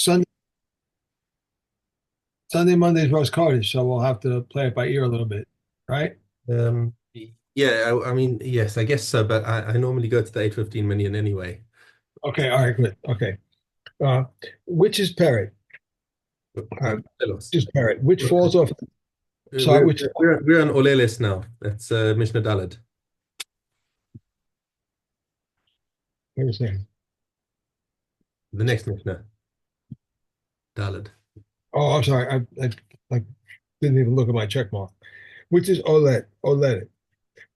Sunday, Sunday, Monday's roast Kodesh, so we'll have to play it by ear a little bit, right? Um, yeah, I mean, yes, I guess so, but I normally go to the 815 million anyway. Okay, all right, good. Okay. Uh, which is parrot? Uh, Telos. just parrot. Which falls off? Sorry, We're which? we're on Oleles now. That's Mishna Daled, What was name? the next Mishnah Daled. Oh, I'm sorry. I didn't even look at my check mark. Which is Olet? Olet.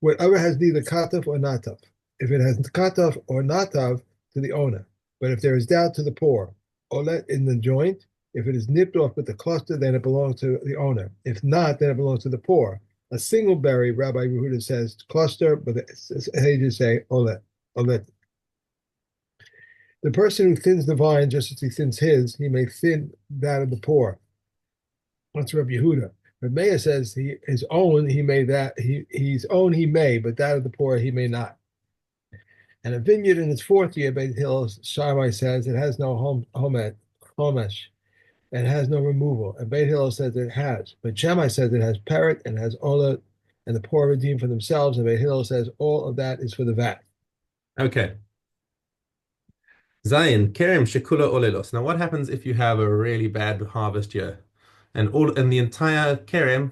Whatever has neither kataf or natav. If it has kataf or natav, to the owner. But if there is doubt, to the poor. Olet in the joint. If it is nipped off with the cluster, then it belongs to the owner. If not, then it belongs to the poor. A single berry, Rabbi Yehuda says cluster, but the sages say olet. Olet. The person who thins the vine just as he thins his, he may thin that of the poor. That's Rabbi Yehuda. But Meah says his own he may that his own he may, but that of the poor he may not. And a vineyard in its fourth year, Beit Hillel Shammai says it has no homesh and has no removal. And Beit Hillel says it has. But Shammai says it has parrot and has ola, and the poor redeem for themselves. And Beit Hillel says all of that is for the vat. Okay. Zion, Kerem Shekula Olelos. Now, what happens if you have a really bad harvest year? And the entire Kerem,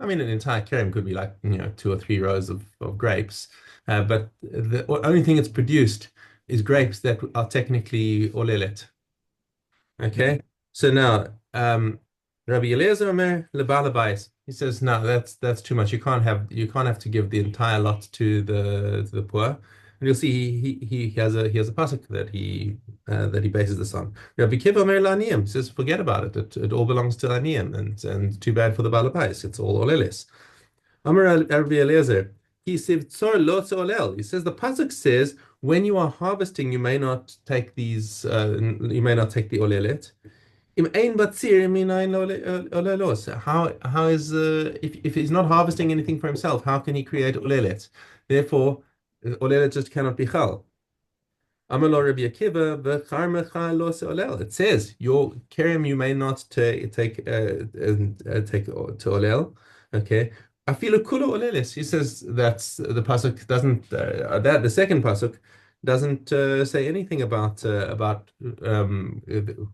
I mean, an entire Kerem could be like, 2 or 3 rows of grapes. But the only thing it's produced is grapes that are technically Olelet. Okay. So now, Rabbi Eliezer Omer lebal habayis. He says, no, that's too much. You can't have to give the entire lot to the poor. And you'll see he has a pasuk that he bases this on. Rabbi Kiva Omer la'aniyim. He says, forget about it. It all belongs to aniyim, and too bad for the balabais. It's all olelis. Amar Rabbi Eliezer. He said, lo olel. He says the pasuk says when you are harvesting, you may not take these. You may not take the olelet. Im ein batzir minayin olelos. How is if he's not harvesting anything for himself, how can he create olelet? Therefore, olelet just cannot be chal. Amalo Rabbi Akiva v'charmecha lo olel. It says your kerem you may not take to olel. Okay. Afilu kulo oleles. He says that's the pasuk doesn't that the second pasuk doesn't say anything about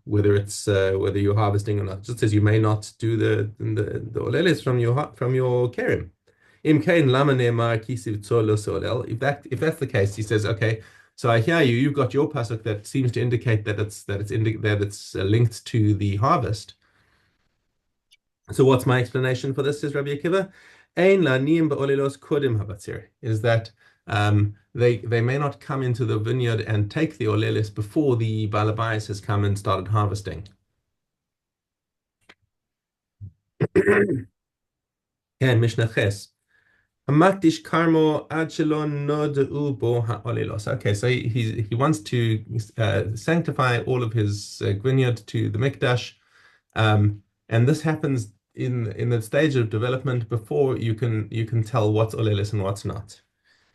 whether you're harvesting or not. It just says you may not do the oleles from your kerem. Im kain lama ne'emar kisiv tzor lo solel. If that's the case, he says, okay. So I hear you. You've got your pasuk that seems to indicate that it's linked to the harvest. So what's my explanation for this? Says Rabbi Akiva, Ein la'aniyim ba'olelos kodim habatzir. Is that they may not come into the vineyard and take the olelis before the balabais has come and started harvesting. And Mishnah Ches. Hamatish karmo ad shelo nod'u bo ha'olelos. Okay, so he wants to sanctify all of his vineyard to the mikdash, and this happens in the stage of development before you can tell what's olelos and what's not.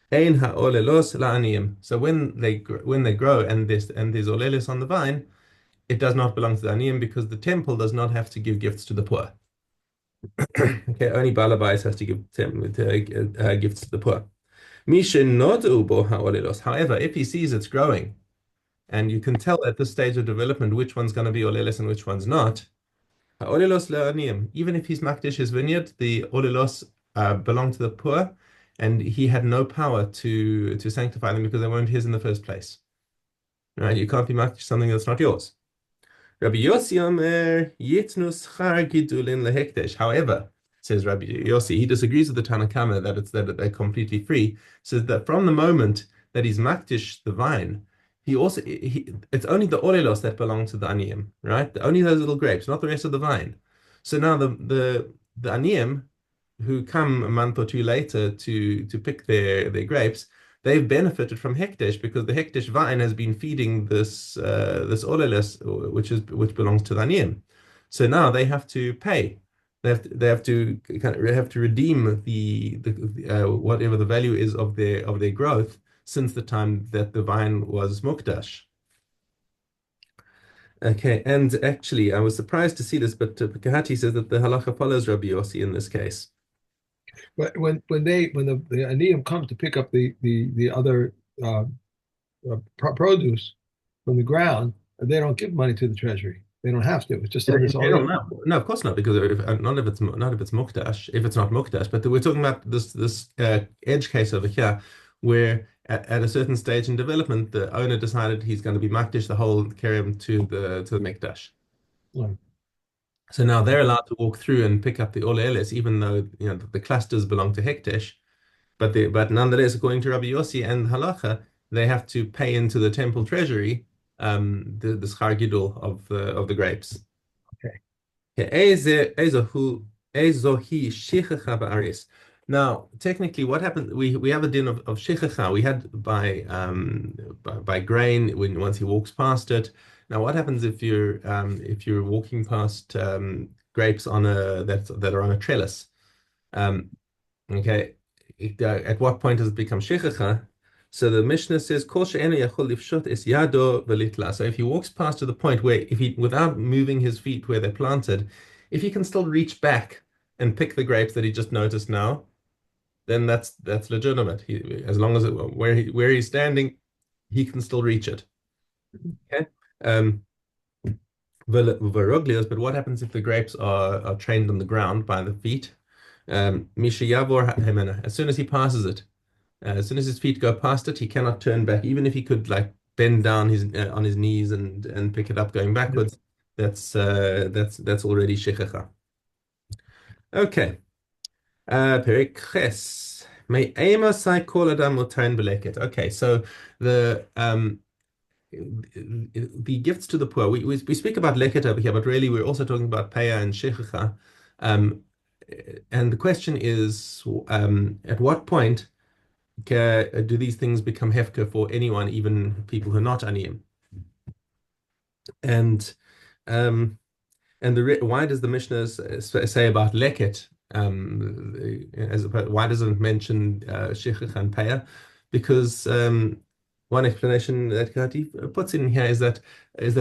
Ein ha'olelos la'aniyim. So when they grow and there's olelos on the vine, it does not belong to the aniyim because the temple does not have to give gifts to the poor. Okay, only Balabais has to give gifts to the poor. However, if he sees it's growing, and you can tell at this stage of development which one's going to be olelos and which one's not, even if he's makdish his vineyard, the olelos belong to the poor, and he had no power to sanctify them because they weren't his in the first place. Right? You can't be makdish something that's not yours. Rabbi Yossi Omer Yitnu Schar Gidulin Lehekdesh. However, says Rabbi Yossi, he disagrees with the Tanna Kamma that they're completely free. Says that from the moment that he's makdish the vine, it's only the olelos that belong to the aniyim, right? Only those little grapes, not the rest of the vine. So now the aniyim who come a month or two later to pick their grapes, they've benefited from hekdesh because the hekdesh vine has been feeding this oleles, which belongs to the aniyim. So now they have to pay. They have to redeem the whatever the value is of their growth since the time that the vine was mukdash. Okay, and actually, I was surprised to see this, but Kahati says that the halacha follows Rabbi Yossi in this case. But when the aniyim comes to pick up the other uh, produce from the ground, they don't give money to the treasury. They don't have to. It's just on In this all. general, no, no, of course not, because not if it's mukdash, if it's not mukdash. But we're talking about this edge case over here, where at a certain stage in development, the owner decided he's going to be makdish the whole kerem to the mikdash. Like, So now they're allowed to walk through and pick up the oleles, even though the clusters belong to hekdesh. But nonetheless, according to Rabbi Yossi and Halacha, they have to pay into the temple treasury the schar gidul of the grapes. okay. Ezohi shichacha ba'aris. Now, technically, what happened? We have a din of shichacha. We had by grain when once he walks past it. Now, what happens if you're walking past grapes on a that are on a trellis? Um, Okay, at what point does it become shechicha? So the Mishnah says, "Kol she'enu yachol lifshot es yado velitla." So if he walks past to the point where, if he, without moving his feet where they're planted, if he can still reach back and pick the grapes that he just noticed now, then that's legitimate. As long as where he's standing, he can still reach it. Okay. Um, but what happens if the grapes are trained on the ground by the feet? Misha Yavor Hemena. As soon as he passes it, as soon as his feet go past it, he cannot turn back. Even if he could like bend down his on his knees and pick it up going backwards, that's already shechecha. Okay. Perek Ches. May ema sai kol adam motain beleket. Okay, so the gifts to the poor. We speak about leket over here, but really we're also talking about peah and shechecha. Um, and the question is, at what point do these things become hefker for anyone, even people who are not aniyim? And um, why does the Mishnah say about leket? Why doesn't it mention shechach and peah? Because one explanation that Kati puts in here is that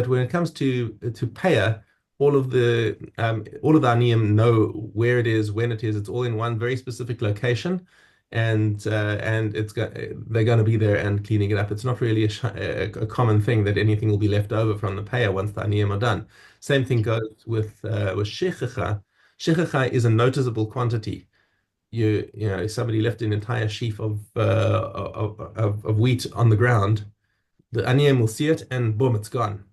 when it comes to peah, all of the aniyim know where it is, when it is. It's all in one very specific location, and they're going to be there and cleaning it up. It's not really a common thing that anything will be left over from the peah once the aniyim are done. Same thing goes with shechicha. Shechicha is a noticeable quantity. If somebody left an entire sheaf of wheat on the ground, the aniyim will see it and boom, it's gone.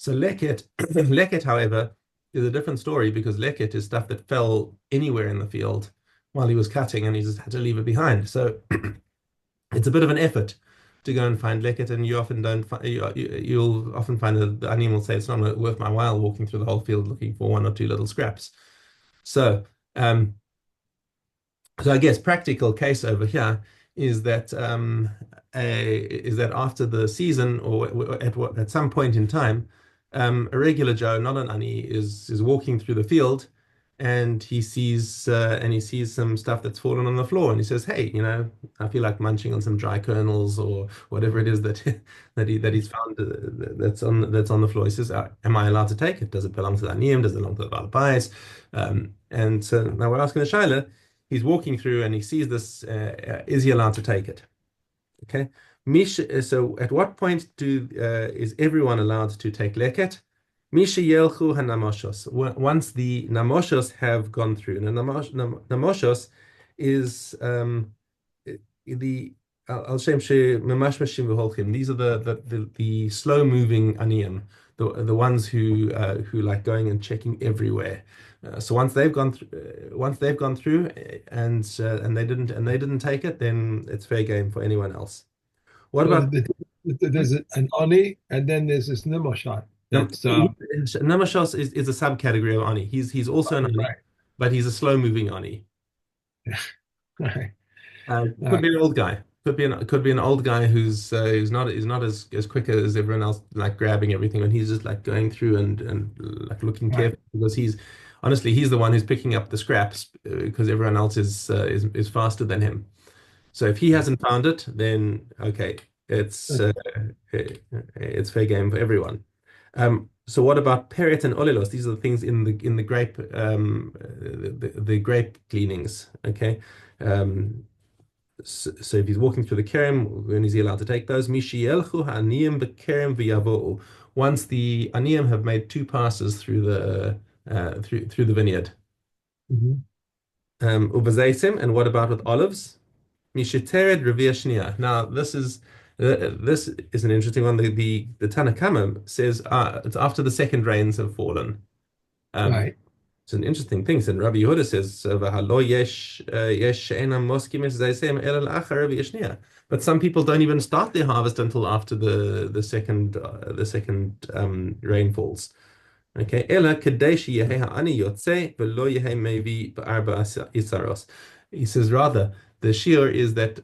So leket, leket, however, is a different story because leket is stuff that fell anywhere in the field while he was cutting and he just had to leave it behind. So it's a bit of an effort to go and find leket, and you often don't find, you'll often find that the animal will say it's not worth my while walking through the whole field looking for one or two little scraps. So, so I guess practical case over here is that after the season or at some point in time, a regular Joe, not an ani, is walking through the field, and he sees some stuff that's fallen on the floor, and he says, "Hey, I feel like munching on some dry kernels or whatever it is that he's found that's on the floor." He says, "Am I allowed to take it? Does it belong to the aniyim? Does it belong to the Baal Bayis?" And so now we're asking the shaila. He's walking through and he sees this. Is he allowed to take it? Okay. So at what point is everyone allowed to take leket? Misha yelchu hanamoshos. Once the namoshos have gone through, and namoshos is the al shem she memashmashim v'holchim. These are the slow moving aniyim, the ones who like going and checking everywhere. So once they've gone through and they didn't take it, then it's fair game for anyone else. What So about there's an ani, and then there's this nimoshad. no, That's Namashos is a subcategory of Ani. He's also an Ani, right. but he's a slow-moving Ani. Right. Could be an old guy. Could be an old guy who's not as quick as everyone else, like grabbing everything, and he's just like going through and like looking Right. carefully because he's the one who's picking up the scraps because everyone else is faster than him. So if he hasn't found it, then okay, it's fair game for everyone. So what about peret and olelos? These are the things in the grape the grape cleanings. Okay. Um, so if he's walking through the kerem, when is he allowed to take those? Mishielchu ha'aniyim bekerem v'yavo'u. Once the aniyim have made two passes through the through the vineyard. Mhm. Ubazaitim, and what about with olives? Mishitered revia shnia. Now this is an interesting one. The Tanna Kamma says it's after the second rains have fallen. Um, Right. it's an interesting thing. And Rabbi Yehuda says, "V'halo yesh she'enam moskim es zayseim el achar revia shnia." But some people don't even start their harvest until after the second rainfalls. Okay, אלא כדי שיהא העני יוצא ולא יהא מביא בארבע isaros. He says rather the shear is that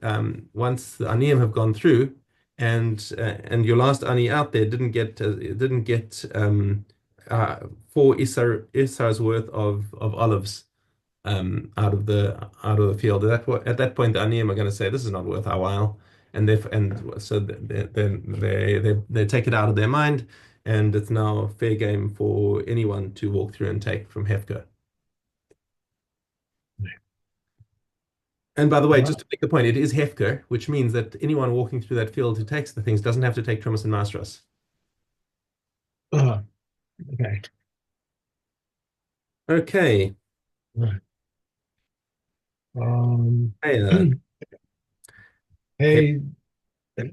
once the aniyim have gone through and your last ani out there didn't get 4 isars worth of olives out of the field. At that point the aniyim are going to say this is not worth our while, and so they take it out of their mind, and it's now fair game for anyone to walk through and take from Hefker. And by the way, just to make the point, it is Hefker, which means that anyone walking through that field who takes the things doesn't have to take Trumas and Masras. Uh, okay. Okay. Right. Um, Hey, hey, hey,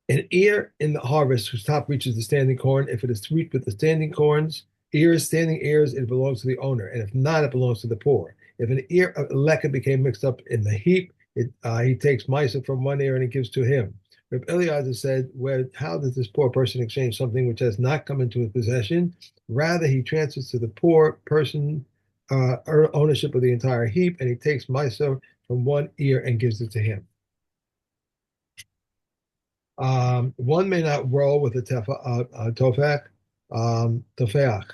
an ear in the harvest whose top reaches the standing corn. If it is reaped with the standing corns, ears, standing ears, it belongs to the owner. And if not, it belongs to the poor. If an ear of leka became mixed up in the heap, he takes misa from one ear and he gives to him. Reb Eliezer said, how does this poor person exchange something which has not come into his possession? Rather, he transfers to the poor person ownership of the entire heap, and he takes misa from one ear and gives it to him. One may not roll with a tofach,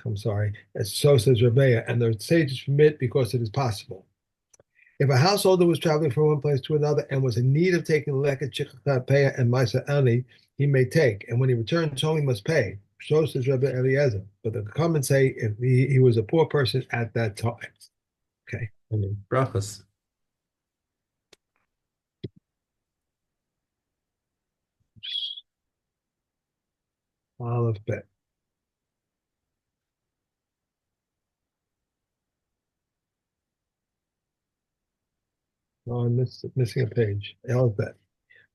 I'm sorry. So says Rebbeah, and the sages permit because it is possible. If a householder was traveling from one place to another and was in need of taking leket, chichatat, peah, and maisa ani, he may take, and when he returns home, he must pay. So says Rebbe Eliezer. But the comments say if he was a poor person at that time. Okay. brachas. Aleph bet. Oh, I'm missing a page. Aleph bet.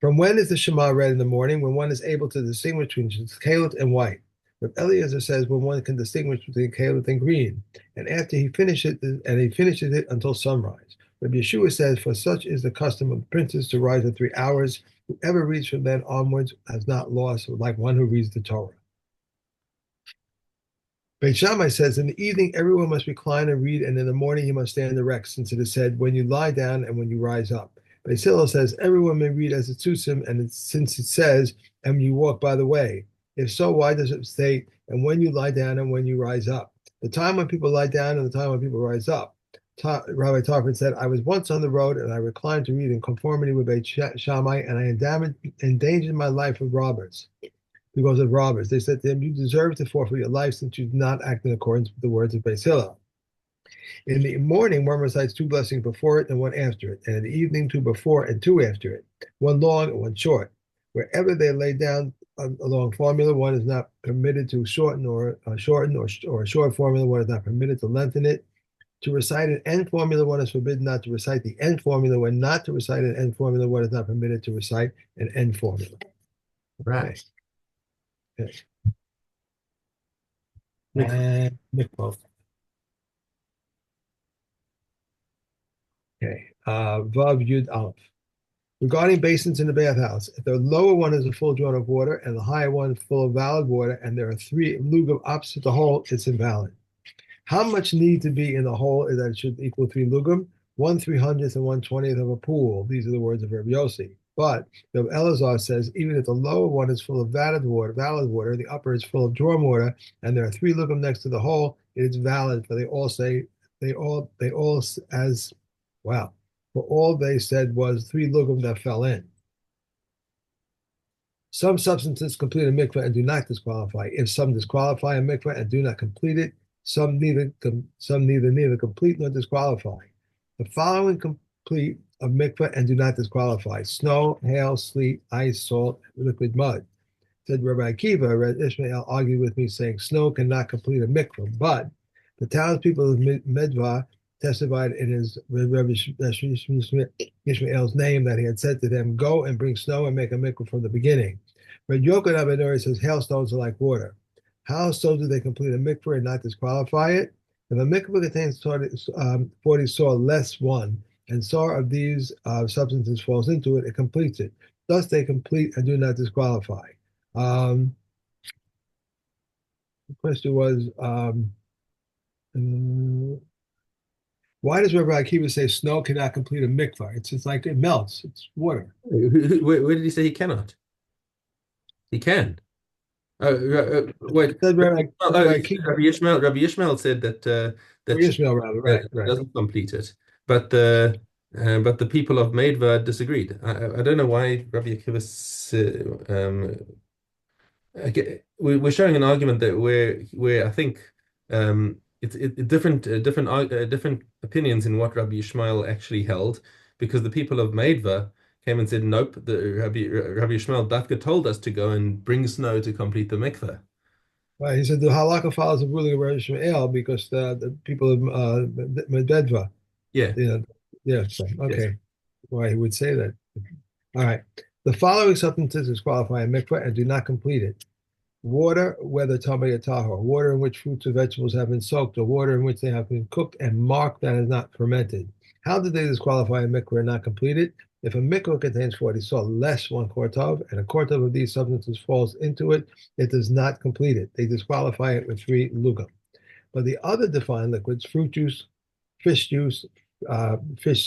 From when is the Shema read in the morning? When one is able to distinguish between kalit and white. But Eliezer says when one can distinguish between kalit and green, and after he finishes it, and he finishes it until sunrise. But Yeshua says, for such is the custom of the princes to rise at 3 hours. Whoever reads from then onwards has not lost, like one who reads the Torah. Beit Shammai says, in the evening everyone must recline and read, and in the morning he must stand erect, since it is said, when you lie down and when you rise up. Beit Hillel says, everyone may read as a tzusim, and since it says, and you walk by the way. If so, why does it state, and when you lie down and when you rise up? The time when people lie down and the time when people rise up. Rabbi Tarfon said, I was once on the road and I reclined to read in conformity with Beit Shammai, and I endangered my life with robbers. Because of robbers. They said to him, you deserve to forfeit your life since you did not act in accordance with the words of Beis Hillel. In the morning, one recites 2 blessings before it and 1 after it, and in the evening, 2 before and 2 after it, 1 long and 1 short. Wherever they lay down a long formula, one is not permitted to shorten or a short formula, one is not permitted to lengthen it. To recite an end formula, one is forbidden not to recite the end formula. When not to recite an end formula, one is not permitted to recite an end formula. Right. Okay. Mikvah. And mikvah. Okay. Vav Yud Aleph. Regarding basins in the bathhouse, if the lower one is a full draught of water and the higher one full of valid water, and there are 3 lugim opposite the hole, it's invalid. How much need to be in the hole is that it should equal 3 lugim, 1/300th and 1/20th of a pool. These are the words of Rabbi Yossi. But Rabbi Elazar says even if the lower one is full of valid water, the upper is full of drawn water, and there are 3 lugim next to the hole, it is valid. For they all as wow. For all they said was 3 lugim that fell in. Some substances complete a mikveh and do not disqualify. If some disqualify a mikveh and do not complete it, some neither complete nor disqualify. The following complete a mikveh and do not disqualify: snow, hail, sleet, ice, salt, liquid mud. Said Rabbi Akiva, Rabbi Ishmael argued with me, saying snow cannot complete a mikveh, but the townspeople of Medva testified in his Rabbi Ishmael's name that he had said to them, "Go and bring snow and make a mikveh from the beginning." Rabbi Yochanan ben Nuri says hailstones are like water. How so do they complete a mikveh and not disqualify it? If a mikveh contains 40 saw less one, and saw of these substances falls into it, it completes it. Thus they complete and do not disqualify. Um, the question was, why does Rabbi Akiva say snow cannot complete a mikvah? It's just like it melts. It's water. Where did he say he cannot? He can. Wait. Rabbi Akiva, Rabbi Ishmael said or that Ishmael rather, right, it right. doesn't complete it, but the people of Medva disagreed. I don't know why Rabbi Akiva we're showing an argument that where I think different opinions in what Rabbi Ishmael actually held, because the people of Medva came and said nope, the Rabbi Ishmael Dafka told us to go and bring snow to complete the mikveh. Right. He said the halakha follows the ruling of Rabbi Ishmael because the people of Medvedva, Yeah. you know, yeah. So, Yes. okay, why he would say that. All right. The following substances disqualify a mikveh and do not complete it: water, whether tamei or tahor; water in which fruits or vegetables have been soaked, or water in which they have been cooked and marked that is not fermented. How did they disqualify a mikveh and not complete it? If a mikveh contains 40 salt less one quart and a quart of these substances falls into it, it does not complete it. They disqualify it with 3 lugam. But the other defined liquids, fruit juice, fish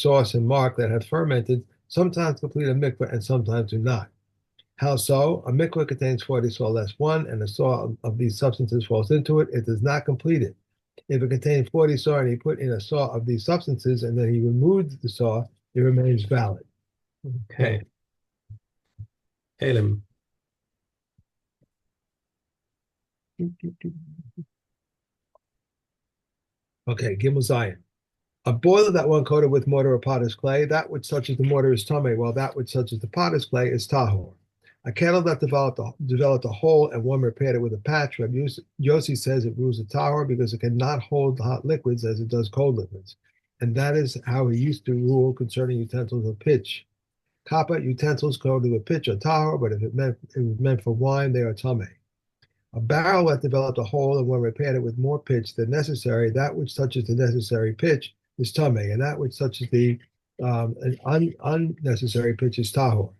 sauce, and mark that have fermented, sometimes complete a mikveh and sometimes do not. How so? A mikveh contains 40 saw less one, and the saw of these substances falls into it. It does not complete it. If it contained 40 saw and he put in a saw of these substances and then he removed the saw, it remains valid. Okay. Halem. Okay, Gimel Zion. A boiler that one coated with mortar or potter's clay, that which touches the mortar is tamei, while that which touches the potter's clay is tahor. A kettle that developed a hole and one repaired it with a patch. Rabbi Yossi says it rules the tahor because it cannot hold hot liquids as it does cold liquids. And that is how he used to rule concerning utensils of pitch. Copper utensils coated with pitch are tahor, but if it was meant for wine, they are tamei. A barrel that developed a hole and when repaired it with more pitch than necessary, that which touches the necessary pitch is tamei, and that which touches the unnecessary pitch is tahor.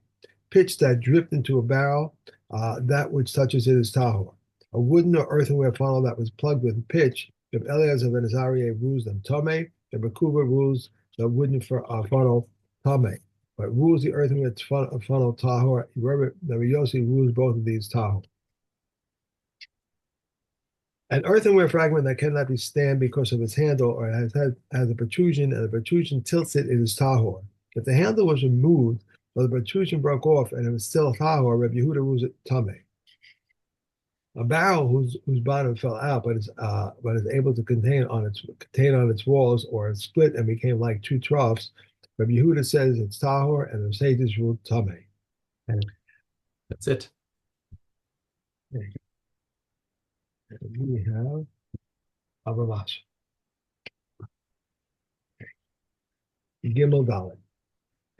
Pitch that dripped into a barrel, that which touches it is tahor. A wooden or earthenware funnel that was plugged with pitch, if Eleazar ben Azariah rules them tamei, if Bakuba rules the wooden funnel tamei, but rules the earthenware funnel tahor. Rabbi Yossi rules both of these tahor. An earthenware fragment that cannot be stand because of its handle or has a protrusion and the protrusion tilts it, it is tahor. If the handle was removed or the protrusion broke off and it was still tahor, Rabbi Yehuda rules it tamei. A barrel whose bottom fell out but is able to contain on its walls or it split and became like 2 troughs, Rabbi Yehuda says it's tahor and the sages rule tamei. That's it. Okay. And we have Avamash. Gimel Dalet.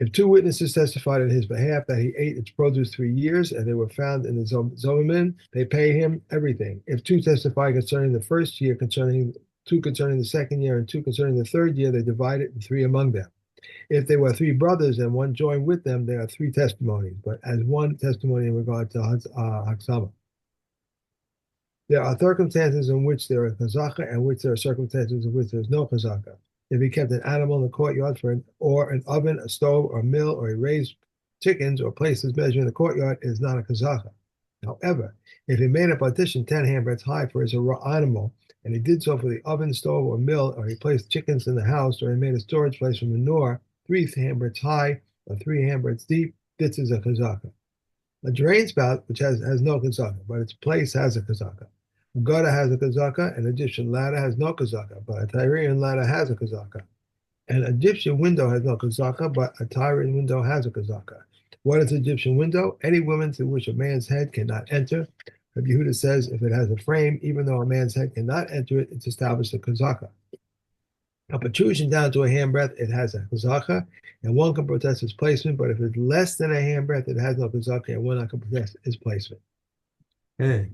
If 2 witnesses testified on his behalf that he ate its produce 3 years and they were found in the Zomamin, they pay him everything. If 2 testify concerning the first year, two concerning the second year, and 2 concerning the third year, they divide it in 3 among them. If they were 3 brothers and 1 joined with them, there are 3 testimonies, but as 1 testimony in regard to Haksama. There are circumstances in which there is chazaka and which there are circumstances in which there is no chazaka. If he kept an animal in the courtyard or an oven, a stove, or a mill, or he raised chickens or placed his measure in the courtyard, it is not a chazaka. However, if he made a partition 10 handbreadths high for his animal, and he did so for the oven, stove, or mill, or he placed chickens in the house, or he made a storage place for manure 3 handbreadths high or 3 handbreadths deep, this is a chazaka. A drain spout, which has no kazaka, but its place has a kazaka. A gutter has a kazaka, an Egyptian ladder has no kazaka, but a Tyrian ladder has a kazaka. An Egyptian window has no kazaka, but a Tyrian window has a kazaka. What is an Egyptian window? Any woman through which a man's head cannot enter. Rabbi Yehuda says if it has a frame, even though a man's head cannot enter it, it's established a kazaka. A protrusion down to a handbreadth, it has a kazaka, and one can protest its placement, but if it's less than a handbreadth, it has no kazaka, and one can protest its placement. Okay.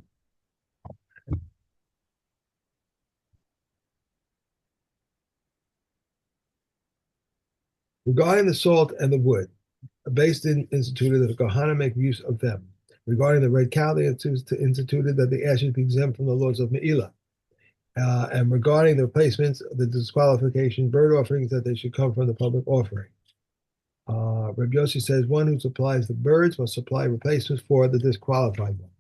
Regarding the salt and the wood, a base din instituted that the Kohanim make use of them. Regarding the red cow, they instituted that the ashes be exempt from the laws of Me'ilah. And regarding the replacements, the disqualification, bird offerings, that they should come from the public offering. Rabbi Yossi says one who supplies the birds must supply replacements for the disqualified one.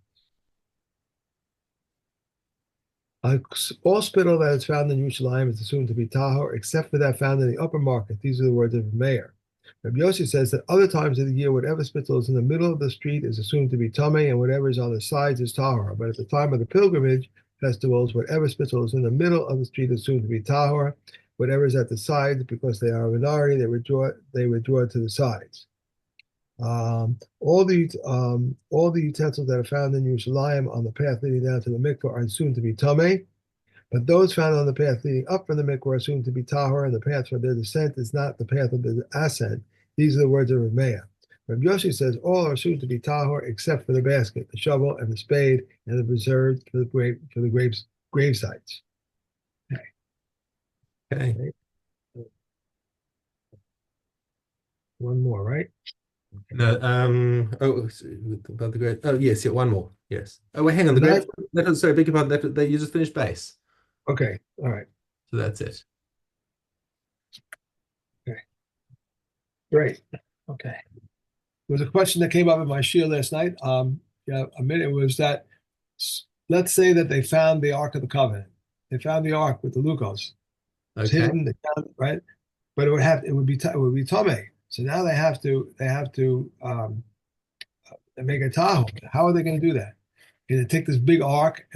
All spittle that is found in Yerushalayim is assumed to be tahor, except for that found in the upper market. These are the words of the mayor. Rabbi Yossi says that other times of the year, whatever spittle is in the middle of the street is assumed to be tameh, and whatever is on the sides is tahor. But at the time of the pilgrimage festivals, whatever spittle is in the middle of the street is assumed to be tahor. Whatever is at the sides, because they are a minority, they withdraw to the sides. All the utensils that are found in Yerushalayim on the path leading down to the mikvah are assumed to be tameh, but those found on the path leading up from the mikvah are assumed to be tahor, and the path for their descent is not the path of the ascent. These are the words of Rav Meah. Rabbi Yoshi says all are assumed to be tahor except for the basket, the shovel, and the spade, and the preserved for the grave sites. Okay. Okay. One more, right? No, about the great. Oh, yes, yeah, one more. Yes. Oh, wait, hang on. The great. Sorry, beg your pardon. You just finished base. Okay, all right. So that's it. Okay, great. Okay. There was a question that came up in my shiur last night. Yeah, a minute was that. Let's say that they found the Ark of the Covenant. They found the Ark with the Lucas. It's Okay. hidden, they found it, right? But it would be tameh. So now they have to make a tahoe. How are they going to do that? Can they take this big ark